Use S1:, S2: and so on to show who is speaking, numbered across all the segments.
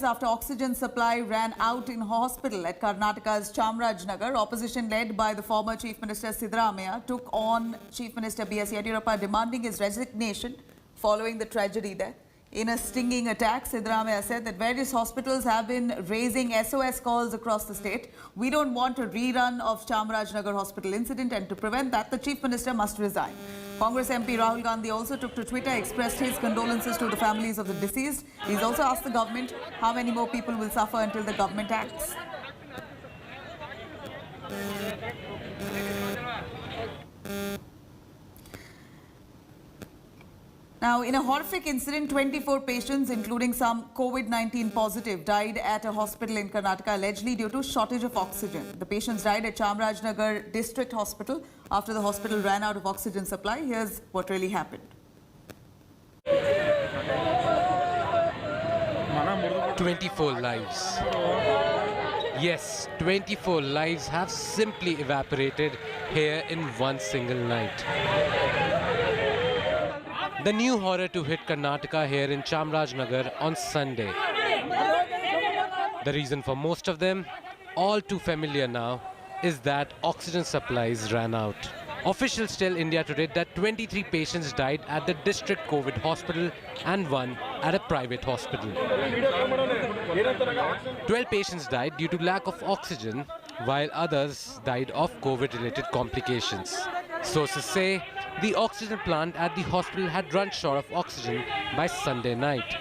S1: after oxygen supply ran out in hospital at Karnataka's Chamarajanagar. Opposition led by the former Chief Minister Siddaramaiah took on Chief Minister B.S. Yediyurappa demanding his resignation following the tragedy there. In a stinging attack, Siddaramaiah said that various hospitals have been raising SOS calls across the state. We don't want a rerun of Chamarajanagar hospital incident, and to prevent that, the Chief Minister must resign. Congress MP Rahul Gandhi also took to Twitter, expressed his condolences to the families of the deceased. He's also asked the government how many more people will suffer until the government acts. Now, in a horrific incident, 24 patients, including some COVID-19 positive, died at a hospital in Karnataka, allegedly due to shortage of oxygen. The patients died at Chamarajanagar District Hospital after the hospital ran out of oxygen supply. Here's what really happened.
S2: 24 lives. Yes, 24 lives have simply evaporated here in one single night. The new horror to hit Karnataka here in Chamarajanagar on Sunday. The reason for most of them, all too familiar now, is that oxygen supplies ran out. Officials tell India Today that 23 patients died at the district COVID hospital and one at a private hospital. 12 patients died due to lack of oxygen, while others died of COVID-related complications. Sources say the oxygen plant at the hospital had run short of oxygen by Sunday night.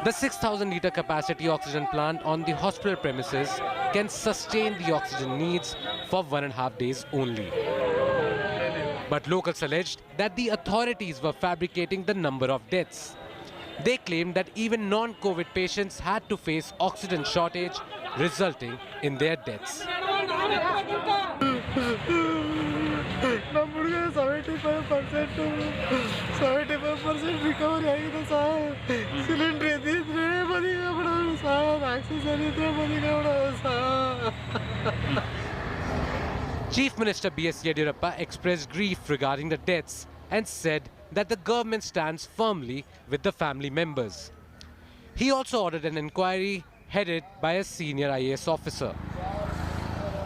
S2: The 6,000-litre capacity oxygen plant on the hospital premises can sustain the oxygen needs for 1.5 days only. But locals alleged that the authorities were fabricating the number of deaths. They claimed that even non-COVID patients had to face oxygen shortage, resulting in their deaths.
S3: 75% recovery ಆಗಿದೆ sir. Cylinder ಇದ್ದಿದ್ರೆ ಮನೆಗೆ ಬಿಡೋದು sir. Oxygen ಇದ್ರೆ ಮನೆಗೆ ಬಿಡೋದು sir.
S2: Chief Minister B.S. Yediyurappa expressed grief regarding the deaths and said that the government stands firmly with the family members. He also ordered an inquiry headed by a senior IAS officer.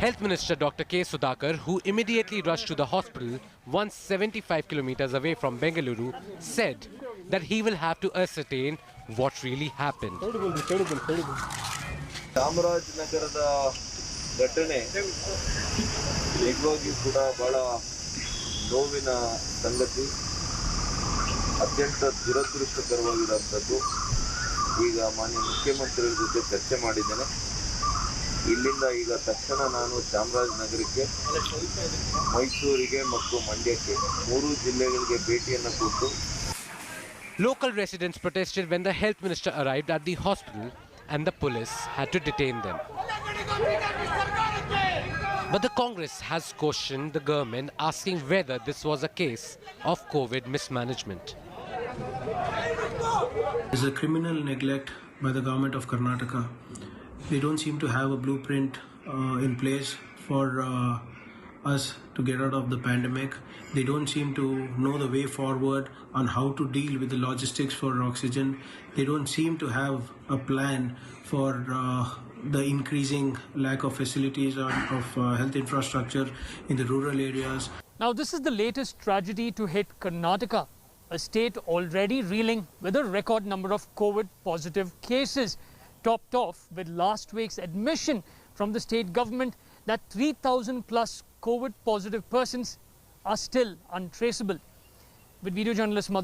S2: Health Minister Dr. K. Sudhakar, who immediately rushed to the hospital 175 kilometers away from Bengaluru, said that he will have to ascertain what really happened.
S4: ಚಾಮರಾಜನಗರದ ಘಟನೆ ನಿಜವಾಗಿಯೂ ಕೂಡ ಬಹಳ ನೋವಿನ ಸಂಗತಿ, ಅತ್ಯಂತ ದುರದೃಷ್ಟಕರವಾಗಿರುವಂಥದ್ದು. ಈಗ ಮಾನ್ಯ ಮುಖ್ಯಮಂತ್ರಿಗಳ ಜೊತೆ ಚರ್ಚೆ ಮಾಡಿದ್ದೇನೆ. ಇಲ್ಲಿಂದ ಈಗ ತಕ್ಷಣ ನಾನು ಚಾಮರಾಜನಗರಕ್ಕೆ, ಮೈಸೂರಿಗೆ ಮತ್ತು ಮಂಡ್ಯಕ್ಕೆ 3 ಜಿಲ್ಲೆಗಳಿಗೆ ಭೇಟಿಯನ್ನು ಕೊಟ್ಟು.
S2: Local residents protested when the health minister arrived at the hospital and the police had to detain them. But the Congress has cautioned the government, asking whether this was a case of COVID mismanagement.
S5: There's a criminal neglect by the government of Karnataka. They don't seem to have a blueprint in place for us to get out of the pandemic. They don't seem to know the way forward on how to deal with the logistics for oxygen. They don't seem to have a plan for the increasing lack of facilities of health infrastructure in the rural areas.
S6: Now, this is the latest tragedy to hit Karnataka, a state already reeling with a record number of COVID-positive cases, topped off with last week's admission from the state government that 3,000 plus COVID-positive persons are still untraceable. With video journalist Madhu